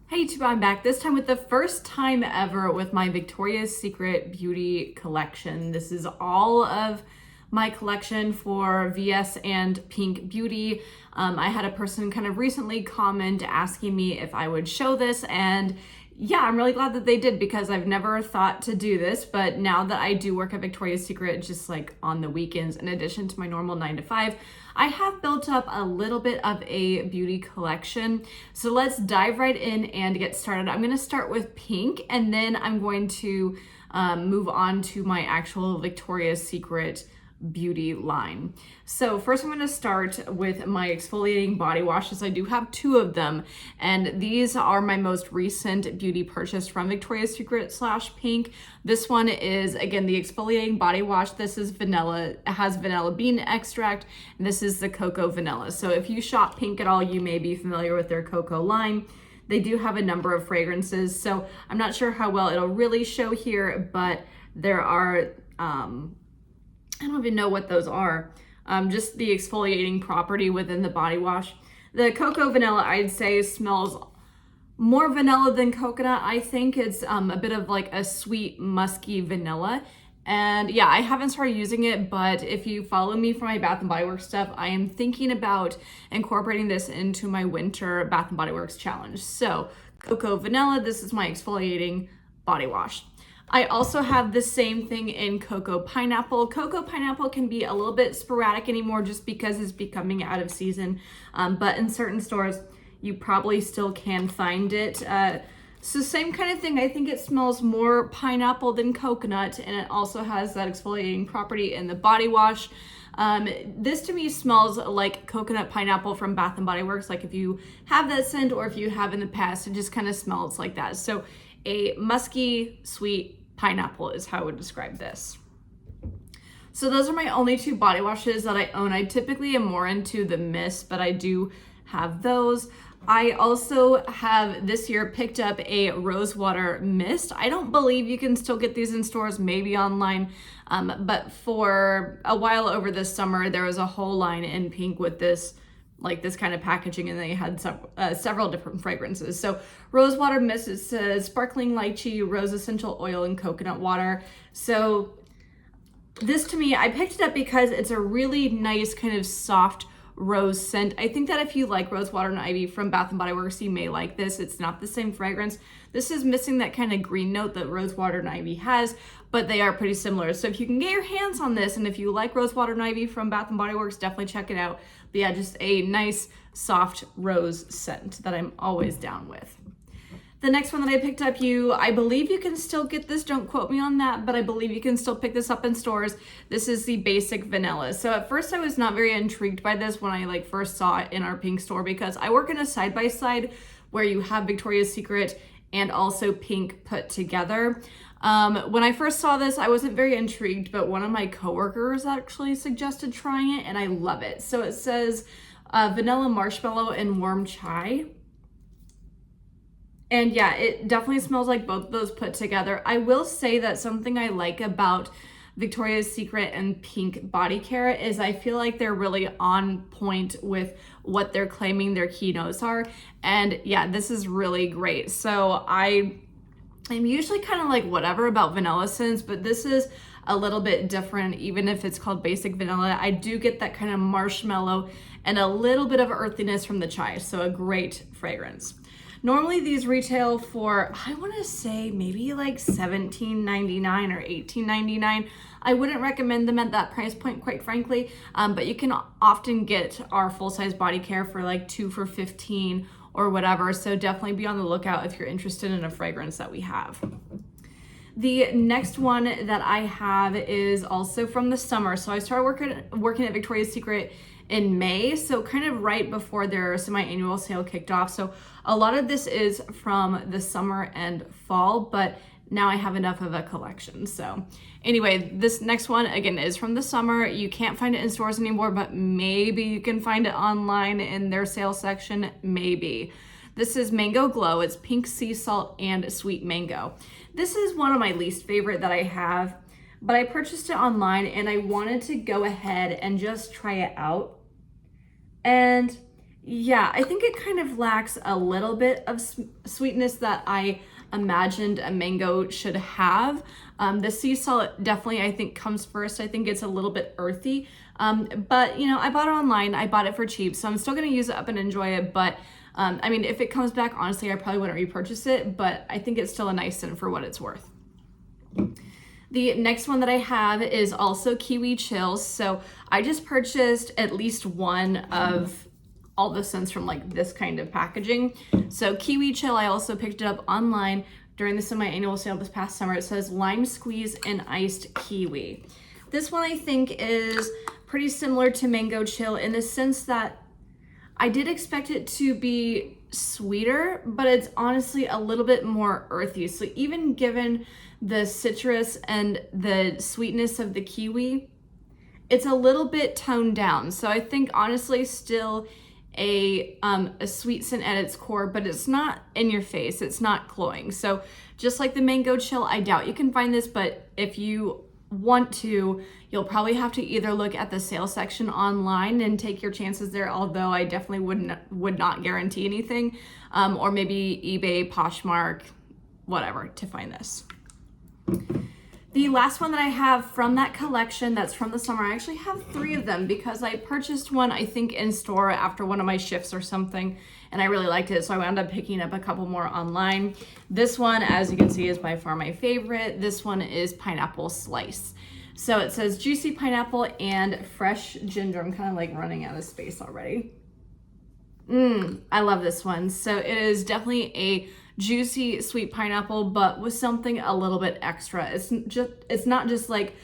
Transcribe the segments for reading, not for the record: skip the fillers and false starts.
Hey YouTube, I'm back, this time with the first time ever with my Victoria's Secret beauty collection. This is all of my collection for VS and Pink Beauty. I had a person kind of recently comment asking me if I would show this, and yeah, I'm really glad that they did because I've never thought to do this, but now that I do work at Victoria's Secret just like on the weekends in addition to my normal 9 to 5, I have built up a little bit of a beauty collection. So let's dive right in and get started. I'm gonna start with pink and then I'm going to move on to my actual Victoria's Secret beauty line. So first I'm going to start with my exfoliating body washes. I do have two of them, and these are my most recent beauty purchase from Victoria's Secret / Pink. This one is, again, the exfoliating body wash. This is vanilla. It has vanilla bean extract, and this is the cocoa vanilla. So if you shop Pink at all, you may be familiar with their cocoa line. They do have a number of fragrances, so I'm not sure how well it'll really show here, but there are I don't even know what those are. Just the exfoliating property within the body wash. The cocoa vanilla, I'd say, smells more vanilla than coconut. I think it's a bit of like a sweet, musky vanilla. And yeah, I haven't started using it, but if you follow me for my Bath & Body Works stuff, I am thinking about incorporating this into my winter Bath & Body Works challenge. So cocoa vanilla, this is my exfoliating body wash. I also have the same thing in cocoa pineapple. Cocoa pineapple can be a little bit sporadic anymore just because it's becoming out of season, but in certain stores you probably still can find it. So same kind of thing. I think it smells more pineapple than coconut, and it also has that exfoliating property in the body wash. This to me smells like coconut pineapple from Bath & Body Works. Like if you have that scent or if you have in the past, it just kind of smells like that. So a musky, sweet pineapple is how I would describe this. So those are my only two body washes that I own. I typically am more into the mist, but I do have those. I also have this year picked up a rose water mist. I don't believe you can still get these in stores, maybe online, but for a while over this summer, there was a whole line in pink with this kind of packaging, and they had several different fragrances. So rose water mist, it says sparkling lychee, rose essential oil, and coconut water. So this to me, I picked it up because it's a really nice kind of soft rose scent. I think that if you like Rose Water and Ivy from Bath & Body Works, you may like this. It's not the same fragrance. This is missing that kind of green note that Rose Water and Ivy has, but they are pretty similar. So if you can get your hands on this, and if you like Rose Water and Ivy from Bath & Body Works, definitely check it out. But yeah, just a nice soft rose scent that I'm always down with. The next one that I picked up, I believe you can still get this, don't quote me on that, but I believe you can still pick this up in stores. This is the Basic Vanilla. So at first I was not very intrigued by this when I first saw it in our Pink store, because I work in a side-by-side where you have Victoria's Secret and also Pink put together. When I first saw this, I wasn't very intrigued, but one of my coworkers actually suggested trying it, and I love it. So it says vanilla marshmallow and warm chai. And yeah, it definitely smells like both of those put together. I will say that something I like about Victoria's Secret and Pink body care is I feel like they're really on point with what they're claiming their key notes are. And yeah, this is really great. So I'm usually kind of like whatever about vanilla scents, but this is a little bit different. Even if it's called Basic Vanilla, I do get that kind of marshmallow and a little bit of earthiness from the chai. So a great fragrance. Normally these retail for, I want to say maybe like $17.99 or $18.99. I wouldn't recommend them at that price point, quite frankly, but you can often get our full-size body care for like 2 for $15 or whatever. So definitely be on the lookout if you're interested in a fragrance that we have. The next one that I have is also from the summer. So I started working at Victoria's Secret in May, so kind of right before their semi-annual sale kicked off. So a lot of this is from the summer and fall, but now I have enough of a collection. So anyway, this next one again is from the summer. You can't find it in stores anymore, but maybe you can find it online in their sales section, maybe. This is Mango Glow. It's pink sea salt and sweet mango. This is one of my least favorite that I have, but I purchased it online and I wanted to go ahead and just try it out. And Yeah, I think it kind of lacks a little bit of sweetness that I imagined a mango should have. The sea salt definitely, I think, comes first. I think it's a little bit earthy. But, you know, I bought it online. I bought it for cheap, so I'm still going to use it up and enjoy it. But, I mean, if it comes back, honestly, I probably wouldn't repurchase it. But I think it's still a nice scent for what it's worth. The next one that I have is also Kiwi Chill. So I just purchased at least one of all the scents from like this kind of packaging. So Kiwi Chill, I also picked it up online during the semi-annual sale this past summer. It says lime squeeze and iced kiwi. This one I think is pretty similar to Mango Chill in the sense that I did expect it to be sweeter, but it's honestly a little bit more earthy. So even given the citrus and the sweetness of the kiwi, it's a little bit toned down. So I think honestly still a sweet scent at its core, but it's not in your face. It's not cloying. So just like the Mango Chill, I doubt you can find this, but if you want to, you'll probably have to either look at the sale section online and take your chances there, although I definitely would not guarantee anything, or maybe eBay, Poshmark, whatever, to find this. The last one that I have from that collection that's from the summer, I actually have 3 of them because I purchased one, I think, in store after one of my shifts or something, and I really liked it, so I wound up picking up a couple more online. This one, as you can see, is by far my favorite. This one is Pineapple Slice. So it says juicy pineapple and fresh ginger. I'm kind of like running out of space already. I love this one. So it is definitely a juicy sweet pineapple, but with something a little bit extra. It's not just like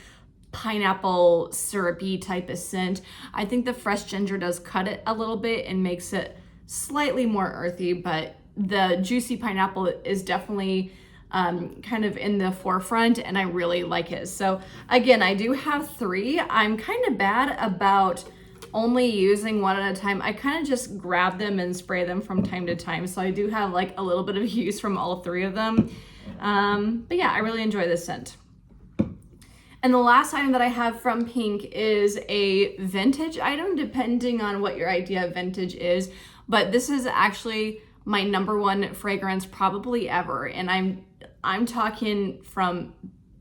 pineapple syrupy type of scent. I think the fresh ginger does cut it a little bit and makes it slightly more earthy, but the juicy pineapple is definitely kind of in the forefront, and I really like it. So again, I do have 3. I'm kind of bad about only using one at a time. I kind of just grab them and spray them from time to time. So I do have like a little bit of use from all 3 of them. But yeah, I really enjoy this scent. And the last item that I have from Pink is a vintage item, depending on what your idea of vintage is. But this is actually my #1 fragrance probably ever. And I'm talking from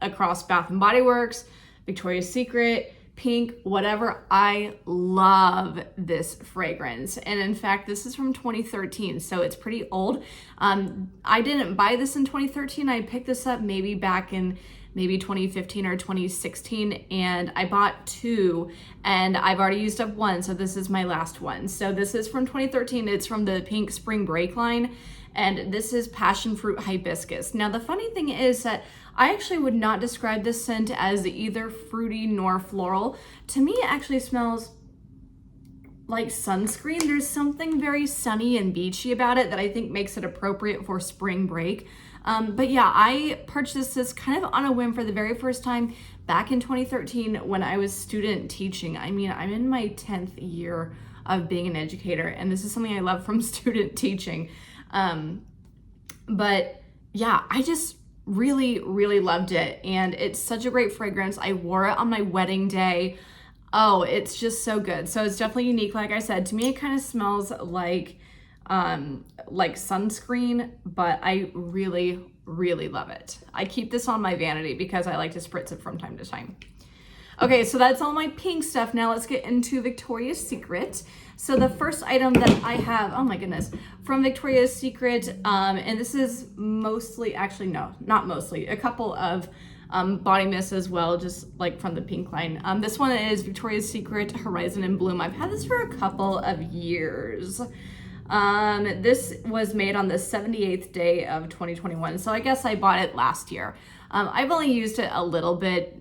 across Bath & Body Works, Victoria's Secret, Pink, whatever. I love this fragrance. And in fact, this is from 2013, so it's pretty old. I didn't buy this in 2013. I picked this up maybe back in maybe 2015 or 2016, and I bought 2, and I've already used up 1, so this is my last one. So this is from 2013. It's from the Pink Spring Break line, and this is Passion Fruit Hibiscus. Now, the funny thing is that I actually would not describe this scent as either fruity nor floral. To me, it actually smells like sunscreen. There's something very sunny and beachy about it that I think makes it appropriate for spring break. But yeah, I purchased this kind of on a whim for the very first time back in 2013 when I was student teaching. I mean, I'm in my 10th year of being an educator, and this is something I love from student teaching. But yeah, I just really, really loved it. And it's such a great fragrance. I wore it on my wedding day. Oh, it's just so good. So it's definitely unique. Like I said, to me, it kind of smells like sunscreen, but I really, really love it. I keep this on my vanity because I like to spritz it from time to time. Okay, so that's all my Pink stuff. Now let's get into Victoria's Secret. So the first item that I have, oh my goodness, from Victoria's Secret, and this is mostly, actually no, not mostly, a couple of body mists as well, just like from the Pink line. This one is Victoria's Secret Horizon and Bloom. I've had this for a couple of years. This was made on the 78th day of 2021, so I guess I bought it last year. I've only used it a little bit.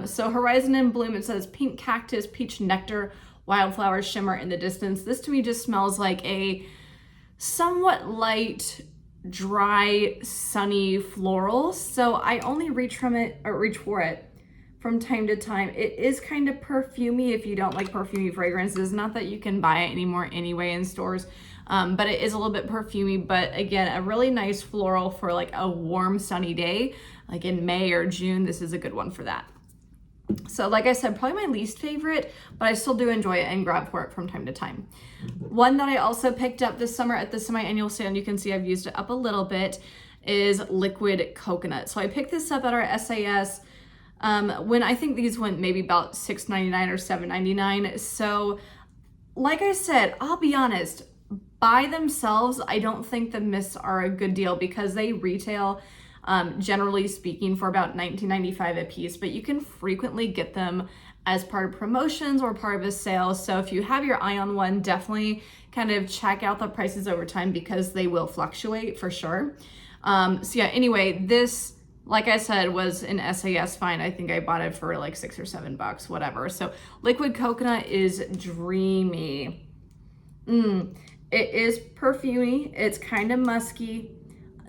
So Horizon and Bloom, it says pink cactus, peach nectar, wildflower shimmer in the distance. This to me just smells like a somewhat light, dry, sunny floral. So I only reach for it from time to time. It is kind of perfumey if you don't like perfumey fragrances. Not that you can buy it anymore anyway in stores. But it is a little bit perfumey, but again, a really nice floral for like a warm, sunny day, like in May or June. This is a good one for that. So like I said, probably my least favorite, but I still do enjoy it and grab for it from time to time. One that I also picked up this summer at the semi-annual sale, and you can see I've used it up a little bit, is Liquid Coconut. So I picked this up at our SAS when I think these went maybe about $6.99 or $7.99. So like I said, I'll be honest, by themselves, I don't think the mists are a good deal because they retail, generally speaking, for about $19.95 a piece, but you can frequently get them as part of promotions or part of a sale. So if you have your eye on one, definitely kind of check out the prices over time because they will fluctuate for sure. So yeah, anyway, this, like I said, was an SAS find. I think I bought it for like $6 or $7, whatever. So Liquid Coconut is dreamy. It is perfumey. It's kind of musky.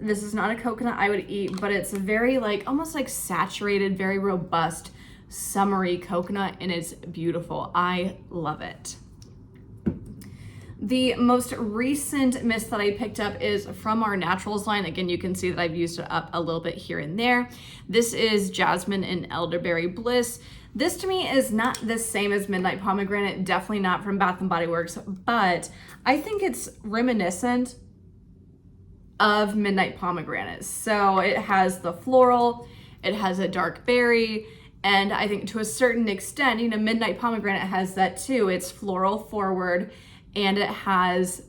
This is not a coconut I would eat, but it's a very like, almost like saturated, very robust, summery coconut, and it's beautiful. I love it. The most recent mist that I picked up is from our Naturals line. Again, you can see that I've used it up a little bit here and there. This is Jasmine and Elderberry Bliss. This to me is not the same as Midnight Pomegranate, definitely not from Bath & Body Works, but I think it's reminiscent of Midnight Pomegranate. So it has the floral, it has a dark berry, and I think to a certain extent, you know, Midnight Pomegranate has that too. It's floral forward, and it has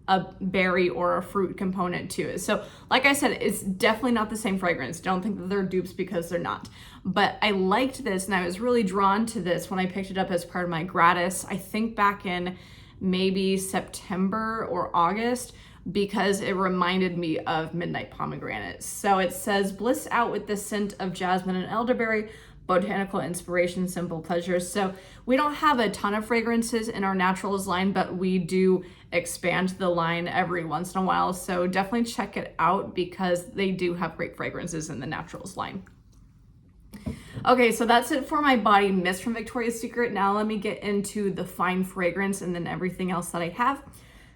a berry or a fruit component to it. So like I said, it's definitely not the same fragrance. Don't think that they're dupes because they're not. But I liked this, and I was really drawn to this when I picked it up as part of my gratis, I think back in maybe September or August, because it reminded me of Midnight Pomegranate. So it says, bliss out with the scent of jasmine and elderberry, botanical inspiration, simple pleasures. So we don't have a ton of fragrances in our Naturals line, but we do expand the line every once in a while. So definitely check it out because they do have great fragrances in the Naturals line. Okay, so that's it for my body mist from Victoria's Secret. Now let me get into the fine fragrance and then everything else that I have.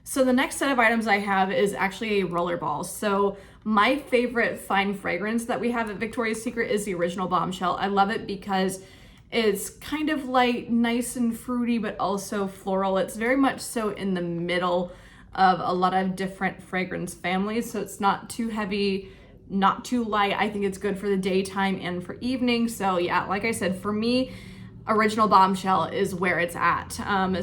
So the next set of items I have is actually a Rollerball. So my favorite fine fragrance that we have at Victoria's Secret is the original Bombshell. I love it because it's kind of light, nice and fruity, but also floral. It's very much so in the middle of a lot of different fragrance families. So it's not too heavy, not too light. I think it's good for the daytime and for evening. So yeah, like I said, for me, original Bombshell is where it's at.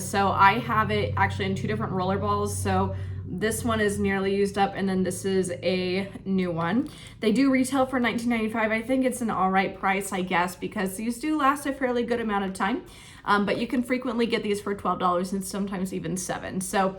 So I have it actually in two different Rollerballs. So this one is nearly used up, and then this is a new one. They do retail for $19.95. I think it's an all right price, I guess, because these do last a fairly good amount of time. But you can frequently get these for $12 and sometimes even $7. So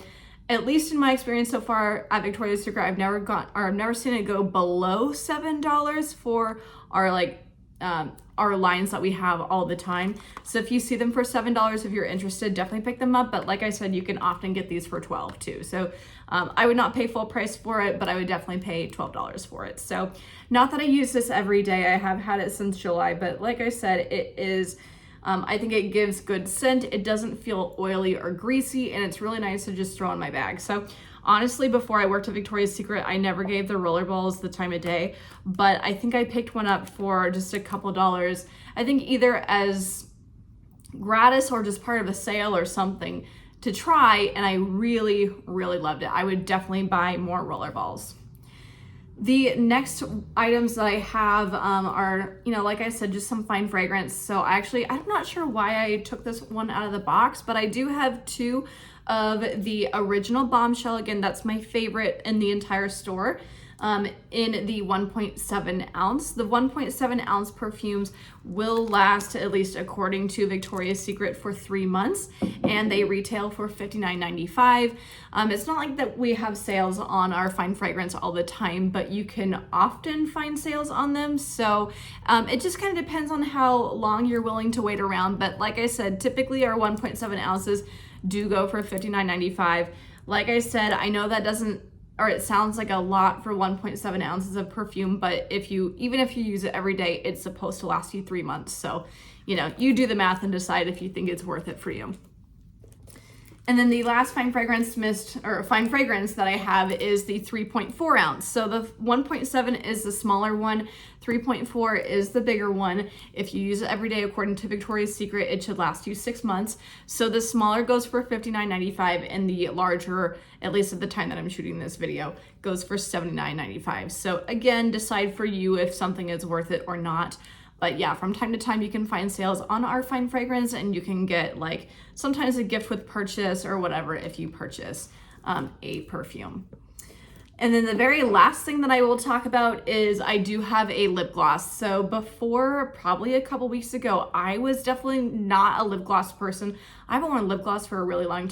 at least in my experience so far at Victoria's Secret, I've never seen it go below $7 for our lines that we have all the time. So if you see them for $7, if you're interested, definitely pick them up. But like I said, you can often get these for $12 too. So I would not pay full price for it, but I would definitely pay $12 for it. So not that I use this every day. I have had it since July, but like I said, it is, I think it gives good scent. It doesn't feel oily or greasy, and it's really nice to just throw in my bag. So honestly, before I worked at Victoria's Secret, I never gave the Rollerballs the time of day, but I think I picked one up for just a couple dollars. I think either as gratis or just part of a sale or something to try, and I really, really loved it. I would definitely buy more Rollerballs. The next items that I have are, you know, like I said, just some fine fragrance. So I'm not sure why I took this one out of the box, but I do have two of the original Bombshell. Again, that's my favorite in the entire store, in the 1.7 ounce. The 1.7 ounce perfumes will last, at least according to Victoria's Secret, for 3 months, and they retail for $59.95. It's not like that we have sales on our fine fragrance all the time, but you can often find sales on them. So it just kind of depends on how long you're willing to wait around. But like I said, typically our 1.7 ounces do go for $59.95. Like I said, I know that it sounds like a lot for 1.7 ounces of perfume, but even if you use it every day, it's supposed to last you 3 months. So, you know, you do the math and decide if you think it's worth it for you. And then the last fine fragrance that I have is the 3.4 ounce. So the 1.7 is the smaller one, 3.4 is the bigger one. If you use it every day, according to Victoria's Secret, it should last you 6 months. So the smaller goes for $59.95 and the larger, at least at the time that I'm shooting this video, goes for $79.95. So again, decide for you if something is worth it or not. But yeah, from time to time you can find sales on our fine fragrance, and you can get like sometimes a gift with purchase or whatever if you purchase a perfume. And then the very last thing that I will talk about is I do have a lip gloss. So before, probably a couple weeks ago, I was definitely not a lip gloss person. I haven't worn lip gloss for a really long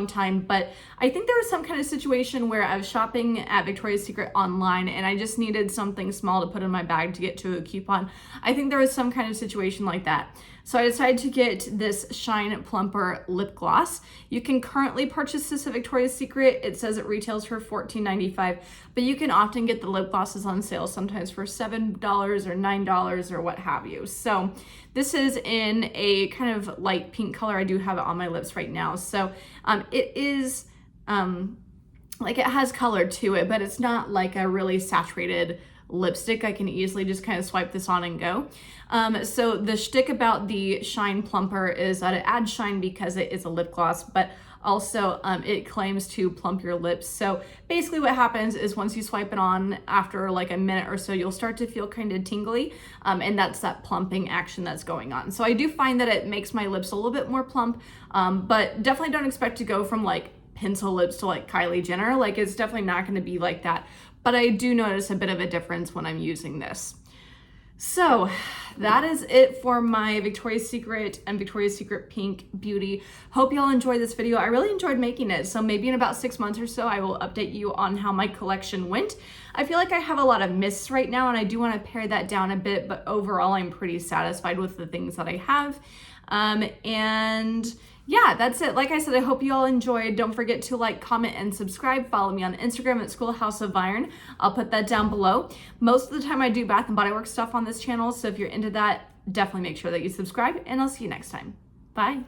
time, but I think there was some kind of situation where I was shopping at Victoria's Secret online and I just needed something small to put in my bag to get to a coupon. I think there was some kind of situation like that. So I decided to get this Shine Plumper lip gloss. You can currently purchase this at Victoria's Secret. It says it retails for $14.95, but you can often get the lip glosses on sale, sometimes for $7 or $9 or what have you. So this is in a kind of light pink color. I do have it on my lips right now. So it is like it has color to it, but it's not like a really saturated lipstick. I can easily just kind of swipe this on and go. So the shtick about the Shine Plumper is that it adds shine because it is a lip gloss, but also it claims to plump your lips. So basically what happens is once you swipe it on, after like a minute or so, you'll start to feel kind of tingly, and that's that plumping action that's going on. So I do find that it makes my lips a little bit more plump, but definitely don't expect to go from like pencil lips to like Kylie Jenner. Like it's definitely not going to be like that, but I do notice a bit of a difference when I'm using this. So that is it for my Victoria's Secret and Victoria's Secret Pink Beauty. Hope y'all enjoyed this video. I really enjoyed making it. So maybe in about 6 months or so, I will update you on how my collection went. I feel like I have a lot of mists right now and I do want to pare that down a bit, but overall I'm pretty satisfied with the things that I have. And yeah, that's it. Like I said, I hope you all enjoyed. Don't forget to like, comment, and subscribe. Follow me on Instagram at Schoolhouse of Iron. I'll put that down below. Most of the time I do Bath and Body Works stuff on this channel, so if you're into that, definitely make sure that you subscribe, and I'll see you next time. Bye.